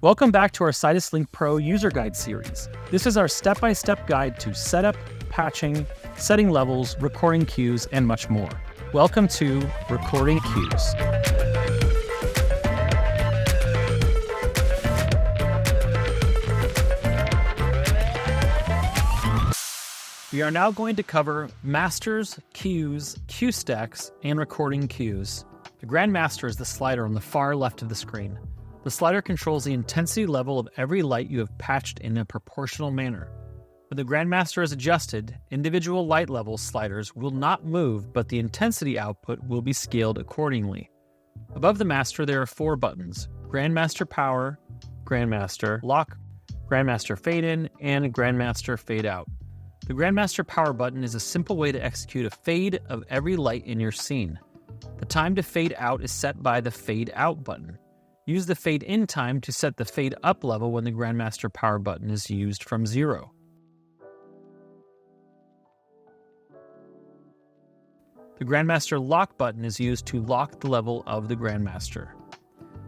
Welcome back to our Sidus Link Pro user guide series. This is our step-by-step guide to setup, patching, setting levels, recording cues, and much more. Welcome to Recording Cues. We are now going to cover masters, cues, cue stacks, and recording cues. The Grandmaster is the slider on the far left of the screen. The slider controls the intensity level of every light you have patched in a proportional manner. When the Grandmaster is adjusted, individual light level sliders will not move, but the intensity output will be scaled accordingly. Above the master, there are 4 buttons: Grandmaster Power, Grandmaster Lock, Grandmaster Fade In, and Grandmaster Fade Out. The Grandmaster Power button is a simple way to execute a fade of every light in your scene. The time to fade out is set by the Fade Out button. Use the Fade In time to set the Fade Up level when the Grandmaster Power button is used from 0. The Grandmaster Lock button is used to lock the level of the Grandmaster.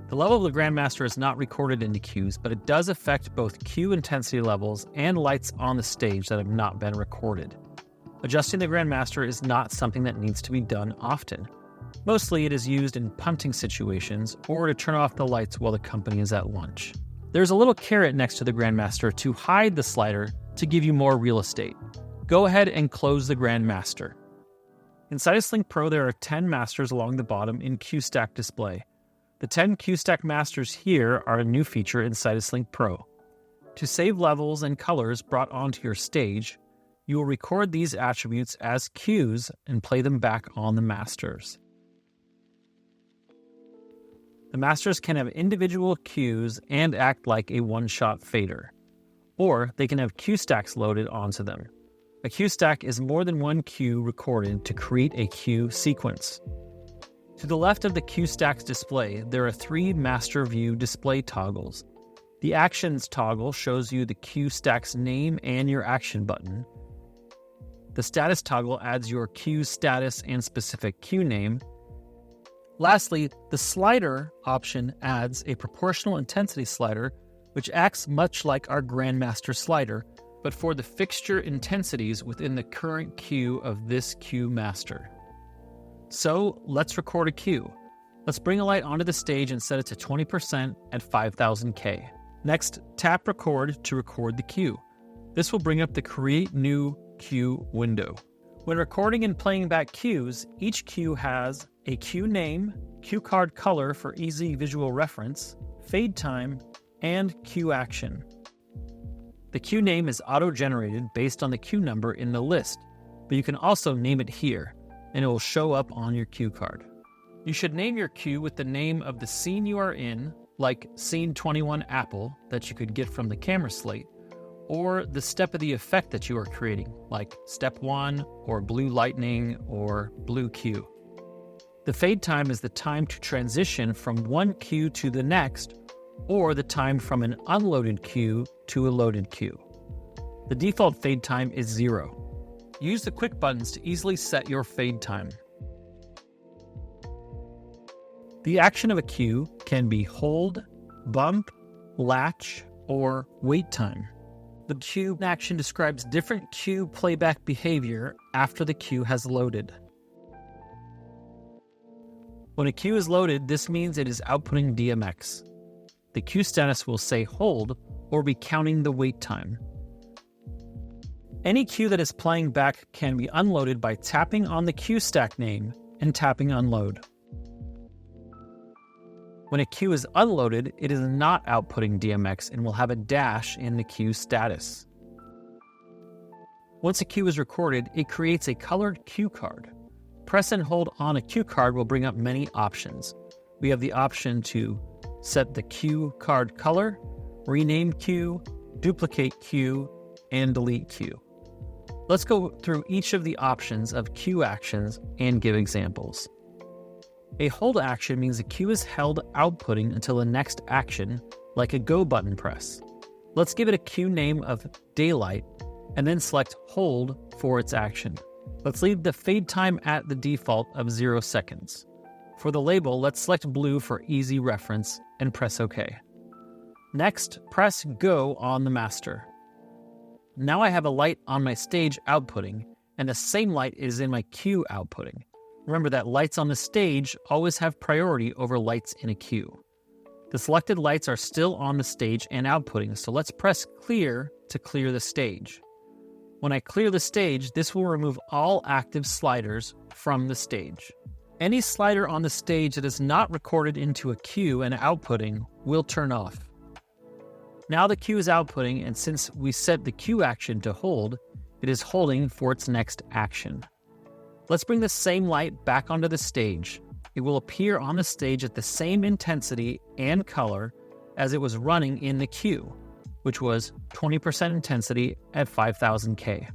The level of the Grandmaster is not recorded into cues, but it does affect both cue intensity levels and lights on the stage that have not been recorded. Adjusting the Grandmaster is not something that needs to be done often. Mostly it is used in punting situations or to turn off the lights while the company is at lunch. There's a little caret next to the Grandmaster to hide the slider to give you more real estate. Go ahead and close the Grandmaster. In Sidus Link Pro, there are 10 masters along the bottom in cue stack display. The 10 cue stack masters here are a new feature in Sidus Link Pro. To save levels and colors brought onto your stage, you will record these attributes as cues and play them back on the masters. The masters can have individual cues and act like a one-shot fader, or they can have cue stacks loaded onto them. A cue stack is more than one cue recorded to create a cue sequence. To the left of the cue stack's display, there are 3 master view display toggles. The Actions toggle shows you the cue stack's name and your action button. The Status toggle adds your cue status and specific cue name. Lastly, the Slider option adds a proportional intensity slider, which acts much like our Grandmaster slider, but for the fixture intensities within the current cue of this cue master. So, let's record a cue. Let's bring a light onto the stage and set it to 20% at 5000K. Next, tap Record to record the cue. This will bring up the Create New Cue window. When recording and playing back cues, each cue has a cue name, cue card color for easy visual reference, fade time, and cue action. The cue name is auto-generated based on the cue number in the list, but you can also name it here, and it will show up on your cue card. You should name your cue with the name of the scene you are in, like Scene 21 Apple that you could get from the camera slate, or the step of the effect that you are creating, like Step 1, or Blue Lightning, or Blue Cue. The fade time is the time to transition from one cue to the next, or the time from an unloaded cue to a loaded cue. The default fade time is 0. Use the quick buttons to easily set your fade time. The action of a cue can be hold, bump, latch, or wait time. The cue action describes different cue playback behavior after the cue has loaded. When a cue is loaded, this means it is outputting DMX. The cue status will say hold or be counting the wait time. Any cue that is playing back can be unloaded by tapping on the cue stack name and tapping unload. When a cue is unloaded, it is not outputting DMX and will have a dash in the cue status. Once a cue is recorded, it creates a colored cue card. Press and hold on a cue card will bring up many options. We have the option to set the cue card color, rename cue, duplicate cue, and delete cue. Let's go through each of the options of cue actions and give examples. A hold action means a cue is held outputting until the next action, like a go button press. Let's give it a cue name of daylight and then select hold for its action. Let's leave the fade time at the default of 0 seconds. For the label, let's select blue for easy reference and press OK. Next, press Go on the master. Now I have a light on my stage outputting, and the same light is in my cue outputting. Remember that lights on the stage always have priority over lights in a cue. The selected lights are still on the stage and outputting, so let's press Clear to clear the stage. When I clear the stage, this will remove all active sliders from the stage. Any slider on the stage that is not recorded into a cue and outputting will turn off. Now the cue is outputting, and since we set the cue action to hold, it is holding for its next action. Let's bring the same light back onto the stage. It will appear on the stage at the same intensity and color as it was running in the cue, which was 20% intensity at 5000K.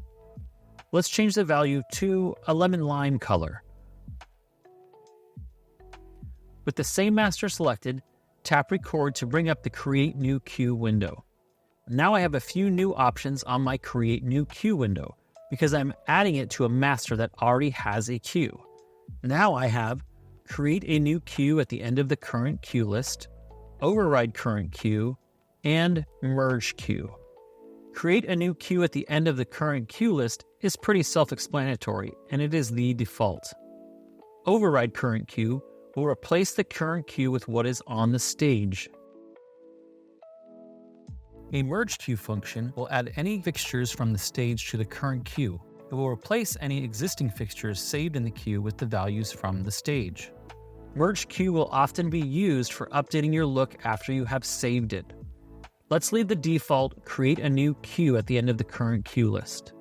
Let's change the value to a lemon lime color. With the same master selected, tap Record to bring up the Create New Cue window. Now I have a few new options on my Create New Cue window because I'm adding it to a master that already has a cue. Now I have Create a New Cue at the end of the current cue list, Override Current Cue, and Merge Cue. Create a new cue at the end of the current cue list is pretty self-explanatory, and it is the default. Override Current Cue will replace the current cue with what is on the stage. A merge cue function will add any fixtures from the stage to the current cue. It will replace any existing fixtures saved in the cue with the values from the stage. Merge cue will often be used for updating your look after you have saved it. Let's leave the default Create a New Cue at the end of the current cue list.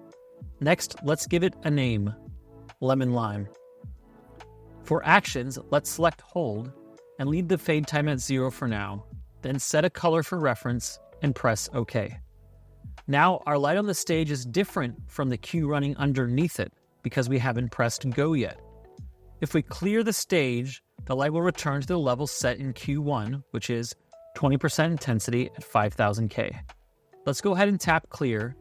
Next, let's give it a name, Lemon Lime. For actions, let's select Hold and leave the fade time at 0 for now, then set a color for reference and press OK. Now our light on the stage is different from the cue running underneath it because we haven't pressed Go yet. If we clear the stage, the light will return to the level set in Q1, which is 20% intensity at 5000K. Let's go ahead and tap Clear.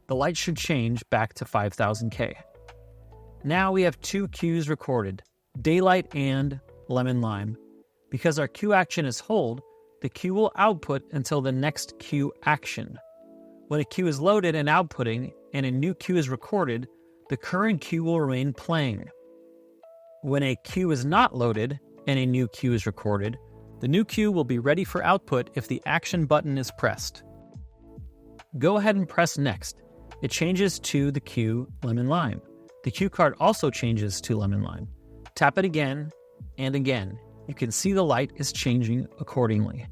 The light should change back to 5000K. Now we have two cues recorded, Daylight and Lemon Lime. Because our cue action is Hold, the cue will output until the next cue action. When a cue is loaded and outputting, and a new cue is recorded, the current cue will remain playing. When a cue is not loaded, and a new cue is recorded, the new cue will be ready for output if the action button is pressed. Go ahead and press Next. It changes to the cue Lemon Lime. The cue card also changes to Lemon Lime. Tap it again and again. You can see the light is changing accordingly.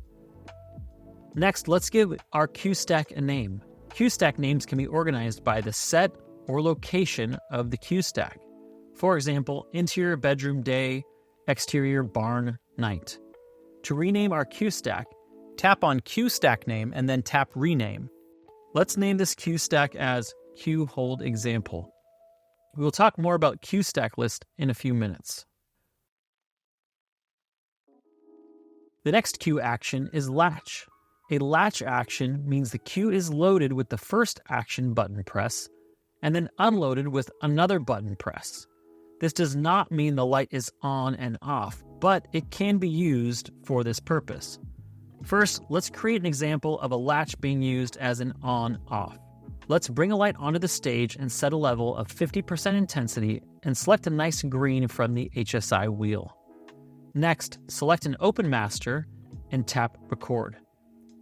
Next, let's give our cue stack a name. Cue stack names can be organized by the set or location of the cue stack. For example, interior bedroom day, exterior barn night. To rename our cue stack, tap on Cue Stack Name and then tap Rename. Let's name this cue stack as Cue Hold Example. We will talk more about cue stack list in a few minutes. The next cue action is Latch. A latch action means the cue is loaded with the first action button press and then unloaded with another button press. This does not mean the light is on and off, but it can be used for this purpose. First, let's create an example of a latch being used as an on-off. Let's bring a light onto the stage and set a level of 50% intensity and select a nice green from the HSI wheel. Next, select an open master and tap Record.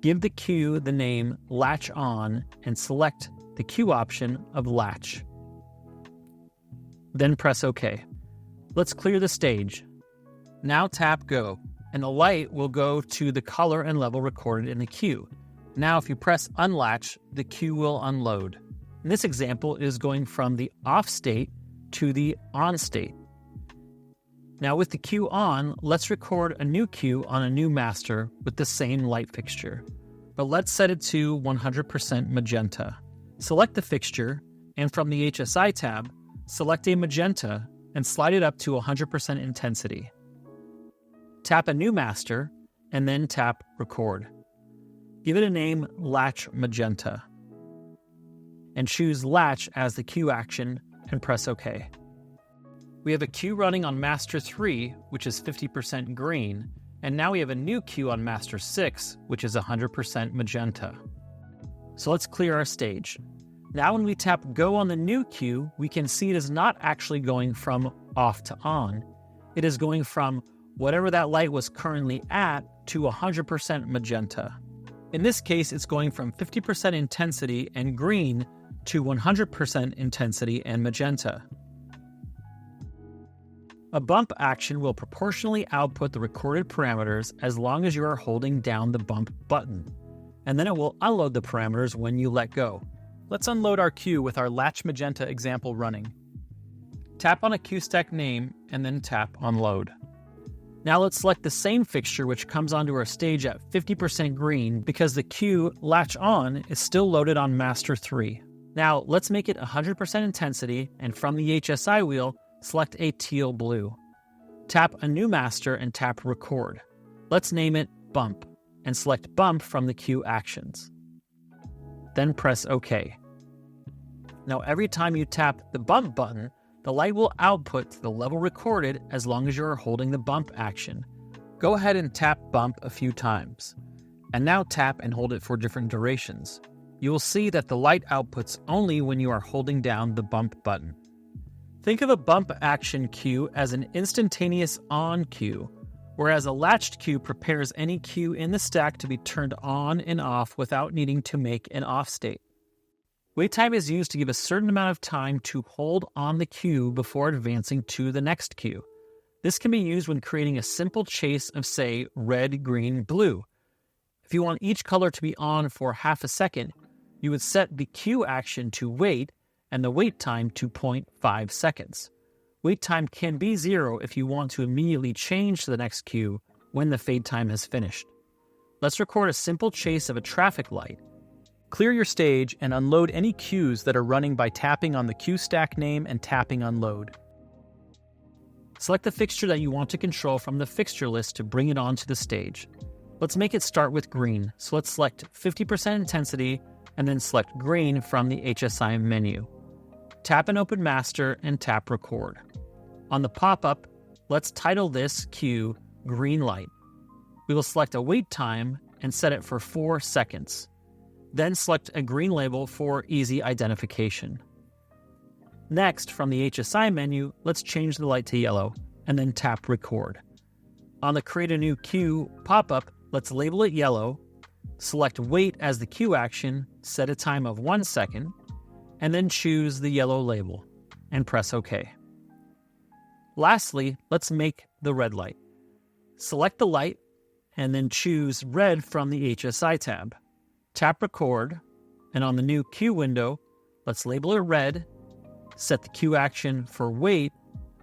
Give the cue the name Latch On and select the cue option of Latch. Then press OK. Let's clear the stage. Now tap Go, and the light will go to the color and level recorded in the cue. Now if you press Unlatch, the cue will unload. In this example, it is going from the off state to the on state. Now with the cue on, let's record a new cue on a new master with the same light fixture. But let's set it to 100% magenta. Select the fixture, and from the HSI tab, select a magenta and slide it up to 100% intensity. Tap a new master, and then tap Record. Give it a name Latch Magenta. And choose Latch as the cue action and press OK. We have a cue running on Master 3, which is 50% green, And now we have a new cue on master 6, which is 100% magenta. So let's clear our stage. Now when we tap go on the new cue, we can see it is not actually going from off to on. It is going from whatever that light was currently at to 100% magenta. In this case, it's going from 50% intensity and green to 100% intensity and magenta. A bump action will proportionally output the recorded parameters as long as you are holding down the bump button, and then it will unload the parameters when you let go. Let's unload our cue with our Latch Magenta example running. Tap on a cue stack name and then tap on load. Now let's select the same fixture which comes onto our stage at 50% green because the cue Latch On is still loaded on master 3. Now let's make it 100% intensity, and from the HSI wheel, select a teal blue. Tap a new master and tap record. Let's name it bump and select bump from the cue actions. Then press OK. Now every time you tap the bump button, the light will output to the level recorded as long as you are holding the bump action. Go ahead and tap bump a few times. And now tap and hold it for different durations. You will see that the light outputs only when you are holding down the bump button. Think of a bump action cue as an instantaneous on cue, whereas a latched cue prepares any cue in the stack to be turned on and off without needing to make an off state. Wait time is used to give a certain amount of time to hold on the cue before advancing to the next cue. This can be used when creating a simple chase of, say, red, green, blue. If you want each color to be on for half a second, you would set the cue action to wait and the wait time to 0.5 seconds. Wait time can be 0 if you want to immediately change to the next cue when the fade time has finished. Let's record a simple chase of a traffic light. Clear your stage and unload any cues that are running by tapping on the cue stack name and tapping unload. Select the fixture that you want to control from the fixture list to bring it onto the stage. Let's make it start with green, so let's select 50% intensity and then select green from the HSI menu. Tap and open master and tap record. On the pop-up, let's title this cue green light. We will select a wait time and set it for 4 seconds. Then select a green label for easy identification. Next, from the HSI menu, let's change the light to yellow and then tap record. On the create a new cue pop-up, let's label it yellow, select wait as the cue action, set a time of 1 second, and then choose the yellow label and press OK. Lastly, let's make the red light. Select the light and then choose red from the HSI tab. Tap record, and on the new cue window, let's label it red, set the cue action for wait,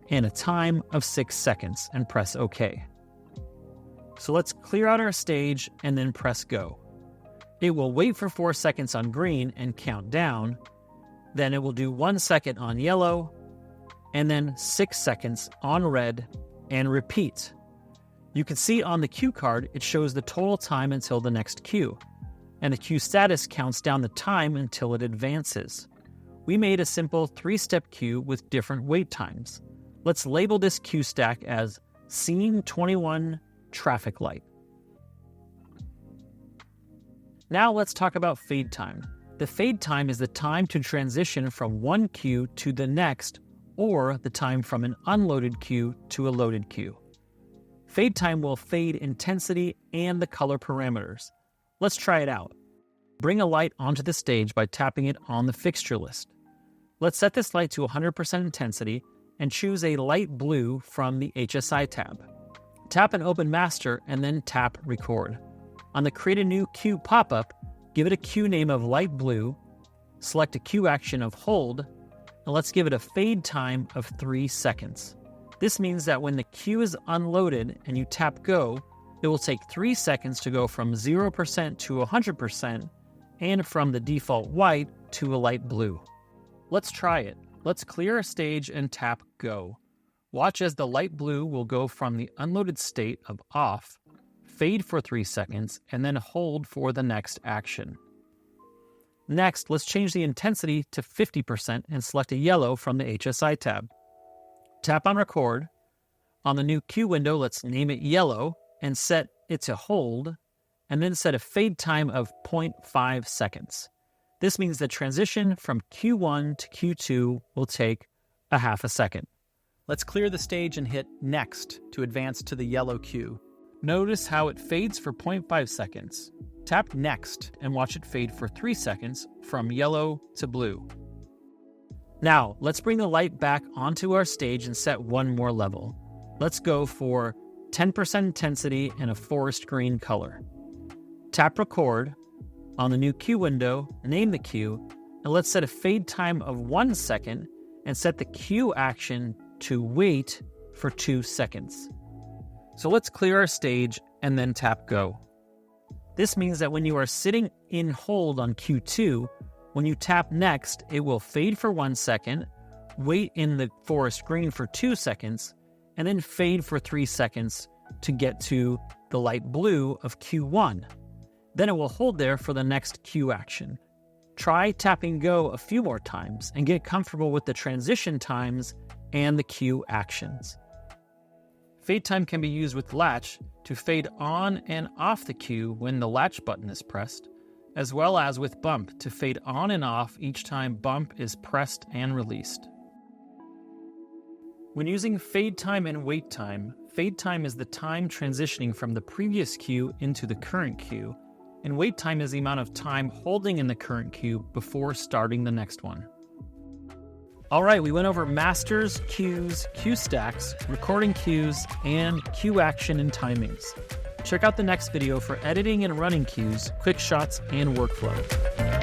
and a time of 6 seconds, and press OK. So let's clear out our stage and then press go. It will wait for 4 seconds on green and count down, then it will do 1 second on yellow, and then 6 seconds on red, and repeat. You can see on the cue card, it shows the total time until the next cue, and the cue status counts down the time until it advances. We made a simple 3-step cue with different wait times. Let's label this cue stack as Scene 21 Traffic Light. Now let's talk about fade time. The fade time is the time to transition from one cue to the next, or the time from an unloaded cue to a loaded cue. Fade time will fade intensity and the color parameters. Let's try it out. Bring a light onto the stage by tapping it on the fixture list. Let's set this light to 100% intensity and choose a light blue from the HSI tab. Tap and open master and then tap record. On the create a new cue pop-up, give it a cue name of light blue, select a cue action of hold, and let's give it a fade time of 3 seconds. This means that when the cue is unloaded and you tap go, it will take 3 seconds to go from 0% to 100% and from the default white to a light blue. Let's try it. Let's clear a stage and tap go. Watch as the light blue will go from the unloaded state of off, fade for 3 seconds, and then hold for the next action. Next, let's change the intensity to 50% and select a yellow from the HSI tab. Tap on record. On the new cue window, let's name it yellow and set it to hold, and then set a fade time of 0.5 seconds. This means the transition from Q1 to Q2 will take a half a second. Let's clear the stage and hit Next to advance to the yellow cue. Notice how it fades for 0.5 seconds. Tap Next And watch it fade for 3 seconds from yellow to blue. Now, let's bring the light back onto our stage and set one more level. Let's go for 10% intensity and a forest green color. Tap Record on the new cue window, name the cue, and let's set a fade time of 1 second and set the cue action to wait for 2 seconds. So let's clear our stage and then tap Go. This means that when you are sitting in hold on Q2, when you tap Next, it will fade for 1 second, wait in the forest green for 2 seconds, and then fade for 3 seconds to get to the light blue of Q1. Then it will hold there for the next cue action. Try tapping Go a few more times and get comfortable with the transition times and the cue actions. Fade time can be used with Latch to fade on and off the cue when the Latch button is pressed, as well as with Bump to fade on and off each time Bump is pressed and released. When using fade time and wait time is the time transitioning from the previous cue into the current cue, and wait time is the amount of time holding in the current cue before starting the next one. Alright, we went over masters, cues, cue stacks, recording cues, and cue action and timings. Check out the next video for editing and running cues, quick shots, and workflow.